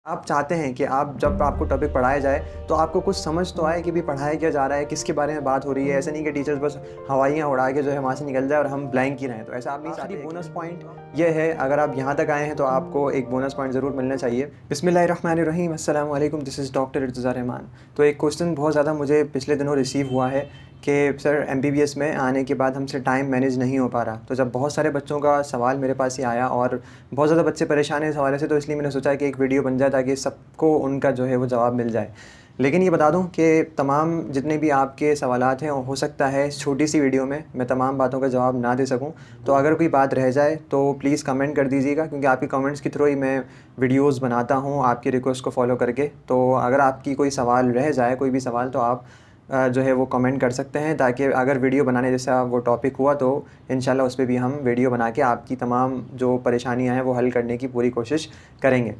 आप चाहते हैं कि आप जब आपको टॉपिक पढ़ाया जाए तो आपको कुछ समझ तो आए कि भी पढ़ाया क्या जा रहा है, किसके बारे में बात हो रही है। ऐसा नहीं कि टीचर्स बस हवाइयाँ उड़ा के जो है वहाँ से निकल जाए और हम ब्लैंक ही रहें। तो ऐसा आप नहीं चाहते। बोनस पॉइंट ये है, अगर आप यहाँ तक आए हैं तो आपको एक बोनस पॉइंट ज़रूर मिलना चाहिए। बिस्मिल्लाहिर्रहमानिर्रहीम, अस्सलाम वालेकुम, this is doctor Irtaza Rahman. तो एक क्वेश्चन बहुत ज़्यादा मुझे पिछले दिनों रिसीव हुआ है कि सर MBBS में आने के बाद हमसे टाइम मैनेज नहीं हो पा रहा। तो जब बहुत सारे बच्चों का सवाल मेरे पास ही आया और बहुत ज़्यादा बच्चे परेशान हैं इस हवाले से, तो इसलिए मैंने सोचा कि एक वीडियो बन जाए ताकि सबको उनका जो है वो जवाब मिल जाए। लेकिन ये बता दूं कि तमाम जितने भी आपके सवालात हैं, हो सकता है इस छोटी सी वीडियो में मैं तमाम बातों का जवाब ना दे सकूं। तो अगर कोई बात रह जाए तो प्लीज़ कमेंट कर दीजिएगा, क्योंकि आपकी कमेंट्स के थ्रू ही मैं वीडियोस बनाता हूं आपकी रिक्वेस्ट को फॉलो करके। तो अगर आपकी कोई सवाल रह जाए, कोई भी सवाल, तो आप जो है वो कमेंट कर सकते हैं, ताकि अगर वीडियो बनाने जैसा वो टॉपिक हुआ तो इंशाल्लाह उस पर भी हम वीडियो बना के आपकी तमाम जो परेशानियां हैं वो हल करने की पूरी कोशिश करेंगे।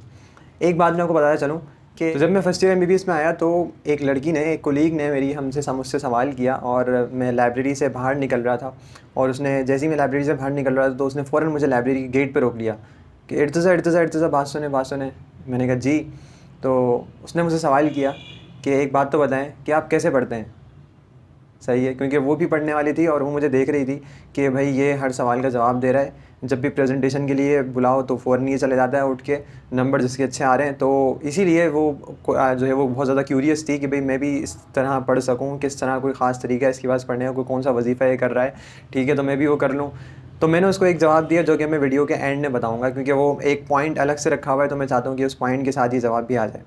एक बात मैं आपको बताना चलूँ कि जब मैं फ़र्स्ट ईयर MBBS में आया तो एक लड़की ने, एक कोलीग ने मुझसे सवाल किया, और मैं लाइब्रेरी से बाहर निकल रहा था, और उसने जैसे ही मैं लाइब्रेरी से बाहर निकल रहा था तो उसने फ़ौरन मुझे लाइब्रेरी के गेट पर रोक लिया कि इर्तज़ा बात सुने। मैंने कहा जी। तो उसने मुझसे सवाल किया कि एक बात तो बताएं कि आप कैसे पढ़ते हैं। सही है, क्योंकि वो भी पढ़ने वाली थी और वो मुझे देख रही थी कि भाई ये हर सवाल का जवाब दे रहा है। जब भी प्रेजेंटेशन के लिए बुलाओ तो फ़ौरन ये चले जाता है उठ के, नंबर जिसके अच्छे आ रहे हैं। तो इसीलिए वो जो है वो बहुत ज़्यादा क्यूरियस थी कि भाई मैं भी इस तरह पढ़ सकूं, किस तरह कोई ख़ास तरीका है इसके पास पढ़ने का, कोई कौन सा वजीफ़ा ये कर रहा है, ठीक है, तो मैं भी वो कर लूँ। तो मैंने उसको एक जवाब दिया जो कि मैं वीडियो के एंड में बताऊंगा, क्योंकि वो एक पॉइंट अलग से रखा हुआ है, तो मैं चाहता हूँ कि उस पॉइंट के साथ ही जवाब भी आ जाए।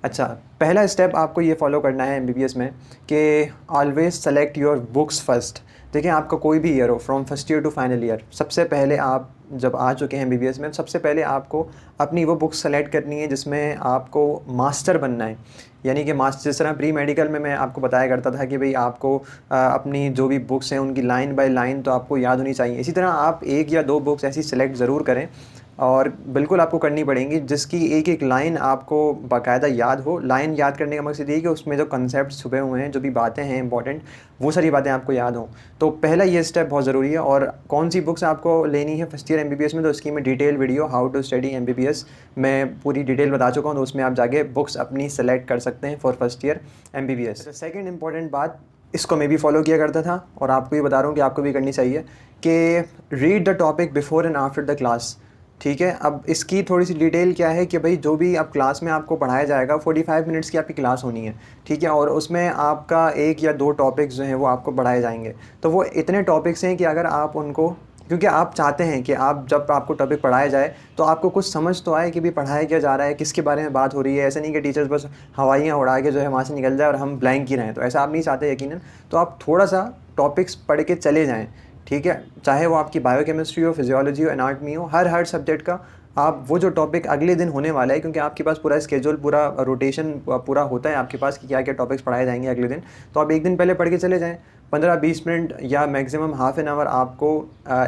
अच्छा, पहला स्टेप आपको ये फॉलो करना है MBBS में कि always select your books first. देखिए, आपका कोई भी ईयर हो, from first year to final year, सबसे पहले आप जब आ चुके हैं MBBS में, सबसे पहले आपको अपनी वो बुक्स सेलेक्ट करनी है जिसमें आपको मास्टर बनना है। यानी कि मास्टर, जिस तरह प्री मेडिकल में मैं आपको बताया करता था कि भाई आपको अपनी जो भी बुक्स हैं उनकी लाइन बाय लाइन तो आपको याद होनी चाहिए। इसी तरह आप एक या दो बुक्स ऐसी सेलेक्ट ज़रूर करें, और बिल्कुल आपको करनी पड़ेंगी, जिसकी एक एक लाइन आपको बाकायदा याद हो। लाइन याद करने का मकसद ये है कि उसमें जो कंसेप्ट छुपे हुए हैं, जो भी बातें हैं इंपॉर्टेंट, वो सारी बातें आपको याद हों। तो पहला ये स्टेप बहुत ज़रूरी है। और कौन सी बुक्स आपको लेनी है फर्स्ट ईयर MBBS में, तो इसकी मैं detail video how to study MBBS मैं पूरी डिटेल बता चुका हूँ, तो उसमें आप जाके बुक्स अपनी सेलेक्ट कर सकते हैं for first year MBBS। Second important बात, इसको मैं भी फॉलो किया करता था और आपको ये बता रहा हूँ कि आपको भी करनी चाहिए, कि read the topic before and after the class. ठीक है, अब इसकी थोड़ी सी डिटेल क्या है कि भाई जो भी अब क्लास में आपको पढ़ाया जाएगा, 45 मिनट्स की आपकी क्लास होनी है, ठीक है, और उसमें आपका एक या दो टॉपिक्स जो हैं वो आपको पढ़ाए जाएंगे। तो वो इतने टॉपिक्स हैं कि अगर आप उनको, क्योंकि आप चाहते हैं कि आप जब आपको टॉपिक पढ़ाया जाए तो आपको कुछ समझ तो आए कि भी पढ़ाया क्या जा रहा है, किसके बारे में बात हो रही है। ऐसा नहीं कि टीचर्स बस हवाइयाँ उड़ा के जो है वहाँ से निकल जाए और हम ब्लैंक ही रहें। तो ऐसा आप नहीं चाहते यकीनन। तो आप थोड़ा सा टॉपिक्स पढ़ के चले जाएँ, ठीक है, चाहे वो आपकी बायोकेमिस्ट्री हो, फिजियोलॉजी हो, एनाटमी हो, हर सब्जेक्ट का आप वो जो टॉपिक अगले दिन होने वाला है, क्योंकि आपके पास पूरा स्केड्यूल, पूरा रोटेशन पूरा होता है आपके पास कि क्या क्या टॉपिक्स पढ़ाए जाएंगे अगले दिन, तो आप एक दिन पहले पढ़ के चले जाएं। 15-20 मिनट या मैक्सिमम हाफ एन आवर आपको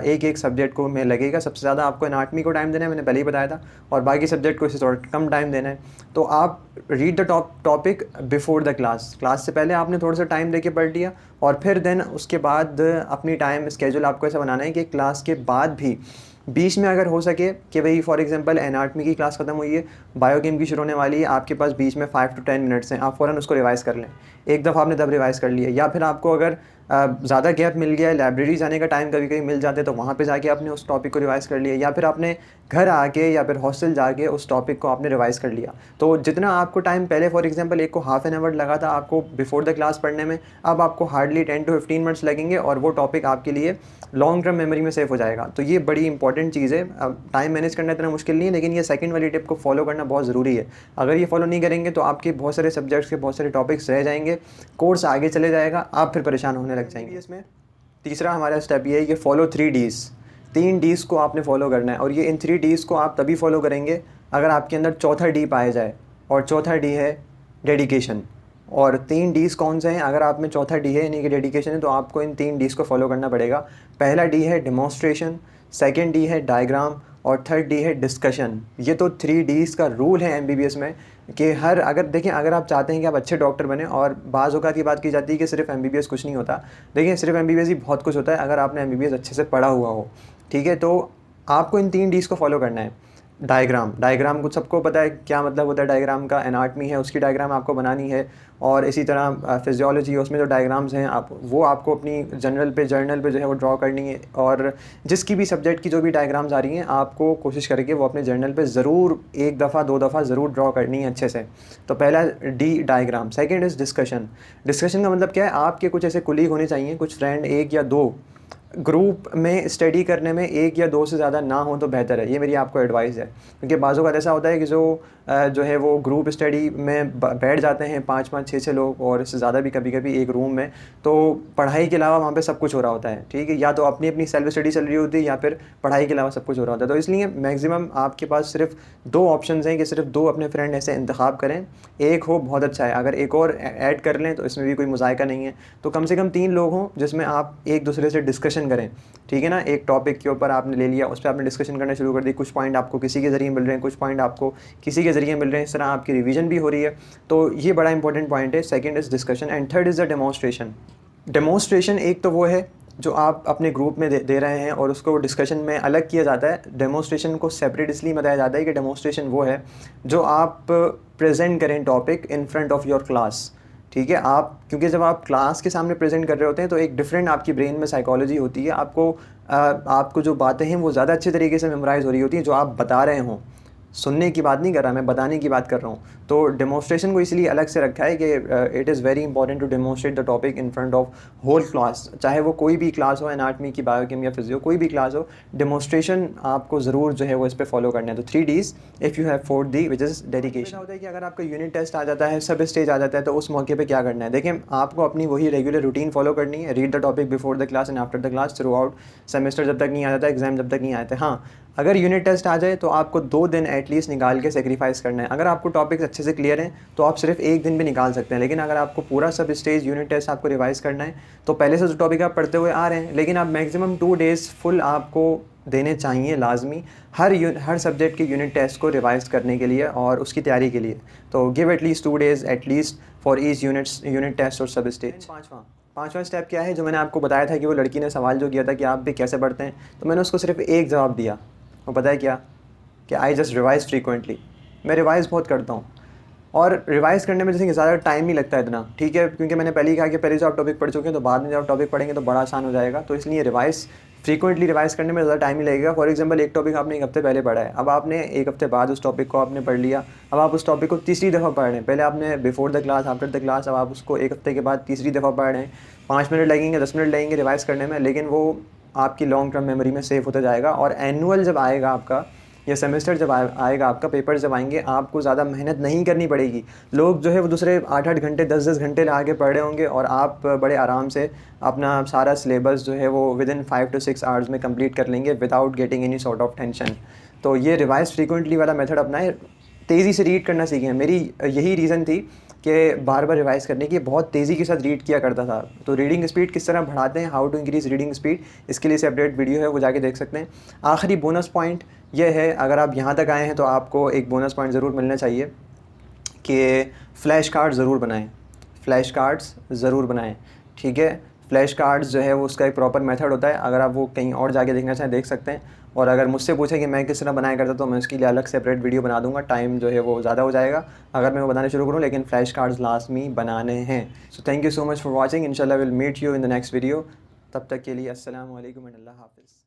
एक सब्जेक्ट को में लगेगा। सबसे ज़्यादा आपको एनाटमी को टाइम देना है, मैंने पहले ही बताया था, और बाकी सब्जेक्ट को इससे थोड़ा कम टाइम देना है। तो आप read the topic before the class से पहले आपने थोड़ा सा टाइम दे के पढ़ लिया, और फिर देन उसके बाद अपनी टाइम स्केड्यूल आपको ऐसा बनाना है कि क्लास के बाद भी बीच में अगर हो सके कि भाई फॉर एग्जांपल एनाटमी की क्लास ख़त्म हुई है, बायोकेम की शुरू होने वाली है, आपके पास बीच में 5 to 10 मिनट्स हैं, आप फ़ौरन उसको रिवाइज़ कर लें। एक दफ़ा आपने तब रिवाइज़ कर लिया, या फिर आपको अगर ज़्यादा गैप मिल गया है, लाइब्रेरी जाने का टाइम कभी कभी मिल जाते तो वहाँ पे जाके आपने उस टॉपिक को रिवाइज़ कर लिया, या फिर आपने घर आके या फिर हॉस्टल जाके उस टॉपिक को आपने रिवाइज़ कर लिया। तो जितना आपको टाइम पहले फॉर एग्जांपल एक को हाफ एन आवर लगा था आपको बिफोर द क्लास पढ़ने में, अब आपको हार्डली 10 to 15 मिनट्स लगेंगे, और वो टॉपिक आपके लिए लॉन्ग टर्म मेमोरी में सेव हो जाएगा। तो ये बड़ी इंपॉर्टेंट चीज़ है। अब टाइम मैनेज करना इतना मुश्किल नहीं है, लेकिन ये सेकंड वाली टिप को फॉलो करना बहुत ज़रूरी है। अगर ये फॉलो नहीं करेंगे तो आपके बहुत सारे सब्जेक्ट्स के बहुत सारे टॉपिक्स रह जाएंगे, कोर्स आगे चले जाएगा, आप फिर परेशान होने लग जाएंगे। इसमें तीसरा हमारा स्टेप ये है कि फॉलो 3 Ds। 3 Ds को आपने फॉलो करना है, और ये इन 3 Ds को आप तभी फॉलो करेंगे अगर आपके अंदर चौथा D पाया जाए, और चौथा D है डेडिकेशन। और 3 Ds कौन से हैं? अगर आप में चौथा D है यानी कि डेडिकेशन है, तो आपको इन 3 Ds को फॉलो करना पड़ेगा। पहला D है डेमोन्स्ट्रेशन, सेकेंड D है डायग्राम, और थर्ड D है डिस्कशन। ये तो 3 Ds का रूल है MBBS में कि अगर देखें, अगर आप चाहते हैं कि आप अच्छे डॉक्टर बने, और बाज़ औक़ात की बात की जाती है कि सिर्फ MBBS कुछ नहीं होता, देखिए सिर्फ MBBS ही बहुत कुछ होता है अगर आपने MBBS अच्छे से पढ़ा हुआ हो, ठीक है। तो आपको इन 3 Ds को फॉलो करना है। डायग्राम कुछ सबको पता है क्या मतलब होता है डायग्राम का। एनाटमी है उसकी डायग्राम आपको बनानी है, और इसी तरह फिजियोलॉजी है उसमें जो डायग्राम्स हैं वो आपको अपनी जर्नल पे जो है वो ड्रॉ करनी है। और जिसकी भी सब्जेक्ट की जो भी डायग्राम्स आ रही हैं आपको कोशिश करके वो अपने जर्नल पे ज़रूर 1 दफ़ा 2 दफ़ा ज़रूर ड्रॉ करनी है अच्छे से। तो पहला D diagram. Second is discussion. Discussion का मतलब क्या है, आपके कुछ ऐसे कुलीग होने चाहिए, कुछ फ्रेंड, 1 या 2। ग्रुप में स्टडी करने में 1 या 2 से ज़्यादा ना हो तो बेहतर है, ये मेरी आपको एडवाइस है। क्योंकि बाज़ों का ऐसा होता है कि जो है वो ग्रुप स्टडी में बैठ जाते हैं 5-5 6-6 लोग, और इससे ज़्यादा भी कभी कभी एक रूम में, तो पढ़ाई के अलावा वहाँ पे सब कुछ हो रहा होता है, ठीक है। या तो अपनी अपनी सेल्फ स्टडी चल रही होती है या फिर पढ़ाई के अलावा सब कुछ हो रहा होता है। तो इसलिए मैक्सिमम आपके पास सिर्फ 2 ऑप्शन हैं कि सिर्फ 2 अपने फ्रेंड ऐसे इंतखाब करें। एक हो बहुत अच्छा है, अगर एक और ऐड कर लें तो इसमें भी कोई मुज़ायका नहीं है। तो कम से कम 3 लोग हों जिसमें आप एक दूसरे से डिस्कशन करें, ठीक है ना। एक टॉपिक के ऊपर आपने ले लिया, उस पर आपने डिस्कशन करना शुरू कर दी, कुछ पॉइंट आपको किसी के ज़रिए मिल रहे हैं, कुछ पॉइंट आपको किसी के ज़रिए मिल रहे हैं, इस तरह आपकी रिवीजन भी हो रही है। तो ये बड़ा इंपॉर्टेंट पॉइंट है। Second is discussion and third is the demonstration. Demonstration एक तो वो है जो आप अपने ग्रुप में दे रहे हैं और उसको डिस्कशन में अलग किया जाता है। डेमोन्स्ट्रेशन को सेपरेट इसलिए बताया जाता है कि डेमोन्स्ट्रेशन वो है जो आप प्रेजेंट करें topic in front of your class, ठीक है। आप क्योंकि जब आप क्लास के सामने प्रेजेंट कर रहे होते हैं तो एक डिफरेंट आपकी ब्रेन में साइकोलॉजी होती है, आपको जो बातें हैं वो ज़्यादा अच्छे तरीके से मेमोराइज़ हो रही होती हैं जो आप बता रहे हों। सुनने की बात नहीं कर रहा, मैं बताने की बात कर रहा हूँ। तो डेमोन्स्ट्रेशन को इसलिए अलग से रखा है कि it is very important to demonstrate the topic in front of whole class, चाहे वो कोई भी क्लास हो, एनाटमी की, बायोकेम या फिजियो, कोई भी क्लास हो। डेमोन्स्ट्रेशन आपको ज़रूर जो है वो इस पर फॉलो करना है। तो 3 Ds if you have 4 D which is dedication. होता है कि अगर आपका यूनिट टेस्ट आ जाता है, सब स्टेज आ जाता है, तो उस मौके पर क्या करना है। देखें, आपको अपनी वही रेगुलर रूटीन फॉलो करनी है। Read the topic before the class and after the class through out semester, जब तक नहीं आ जाता, एग्जाम जब तक नहीं आते। हाँ, अगर यूनिट टेस्ट आ जाए तो आपको 2 दिन एटलीस्ट निकाल के सेक्रीफाइस करना है। अगर आपको टॉपिक्स अच्छे से क्लियर हैं तो आप सिर्फ 1 दिन भी निकाल सकते हैं, लेकिन अगर आपको पूरा सब स्टेज यूनिट टेस्ट आपको रिवाइज़ करना है तो पहले से जो टॉपिक आप पढ़ते हुए आ रहे हैं, लेकिन आप मैक्सिमम 2 डेज़ फुल आपको देने चाहिए लाजमी हर सब्जेक्ट के यूनिट टेस्ट को रिवाइज़ करने के लिए और उसकी तैयारी के लिए। तो give at least 2 days at least for each unit test और सब स्टेज। पाँचवा स्टेप क्या है, जो मैंने आपको बताया था कि वो लड़की ने सवाल जो किया था कि आप भी कैसे पढ़ते हैं, तो मैंने उसको सिर्फ एक जवाब दिया। वो पता है क्या, कि आई जस्ट रिवाइज़ फ्रीक्वेंटली। मैं रिवाइज़ बहुत करता हूँ, और रिवाइज़ करने में जैसे कि ज़्यादा टाइम नहीं लगता इतना, ठीक है। क्योंकि मैंने पहले ही कहा कि पहले जो आप टॉपिक पढ़ चुके हैं तो बाद में जब आप टॉपिक पढ़ेंगे तो बड़ा आसान हो जाएगा। तो इसलिए फ्रीक्वेंटली रिवाइज़ करने में ज़्यादा टाइम नहीं लगेगा। फॉर एग्जांपल, एक टॉपिक आपने 1 हफ्ते पहले पढ़ा है, अब आपने 1 हफ्ते बाद उस टॉपिक को आपने पढ़ लिया, अब आप उस टॉपिक को तीसरी दफ़ा पढ़ रहे हैं। पहले आपने before the class, after the class, अब आप उसको 1 हफ्ते के बाद तीसरी दफ़ा पढ़ रहे हैं। 5 मिनट लगेंगे, 10 मिनट लगेंगे रिवाइज़ करने में, लेकिन वो आपकी लॉन्ग टर्म मेमोरी में सेव होता जाएगा। और एनुअल जब आएगा आपका, या सेमेस्टर जब आएगा आपका, पेपर जब आएंगे, आपको ज़्यादा मेहनत नहीं करनी पड़ेगी। लोग जो है वो दूसरे 8-8 घंटे 10-10 घंटे लगा के पढ़ रहे होंगे, और आप बड़े आराम से अपना सारा सिलेबस जो है वो विदिन 5 to 6 आवर्स में कंप्लीट कर लेंगे without getting any sort of tension. तो ये रिवाइज फ्रीक्वेंटली वाला मेथड अपनाएं, तेज़ी से रीड करना सीखें। मेरी यही रीज़न थी कि बार बार रिवाइज़ करने की, बहुत तेज़ी के साथ रीड किया करता था। तो रीडिंग स्पीड किस तरह बढ़ाते हैं, how to increase reading speed, इसके लिए सेपरेट वीडियो है, वो जाके देख सकते हैं। आखिरी बोनस पॉइंट ये है, अगर आप यहाँ तक आए हैं तो आपको एक बोनस पॉइंट ज़रूर मिलना चाहिए कि फ़्लैश कार्ड ज़रूर बनाएं। फ़्लैश कार्ड्स ज़रूर बनाएं, ठीक है। फ़्लैश कार्ड्स जो है वो उसका एक प्रॉपर मेथड होता है। अगर आप वो कहीं और जाके देखना चाहें देख सकते हैं। और अगर मुझसे पूछें कि मैं किस तरह बनाया करता तो मैं उसके लिए अलग सेपरेट वीडियो बना दूंगा, टाइम जो है वो ज़्यादा हो जाएगा अगर मैं वो बनाने शुरू करूँ, लेकिन फ़्लैश कार्ड्स लाजमी बनाने हैं। So thank you so much for watching. इंशाल्लाह will meet you in the next video. तब तक के लिए अस्सलाम वालेकुम एंड अल्लाह हाफ़िज़।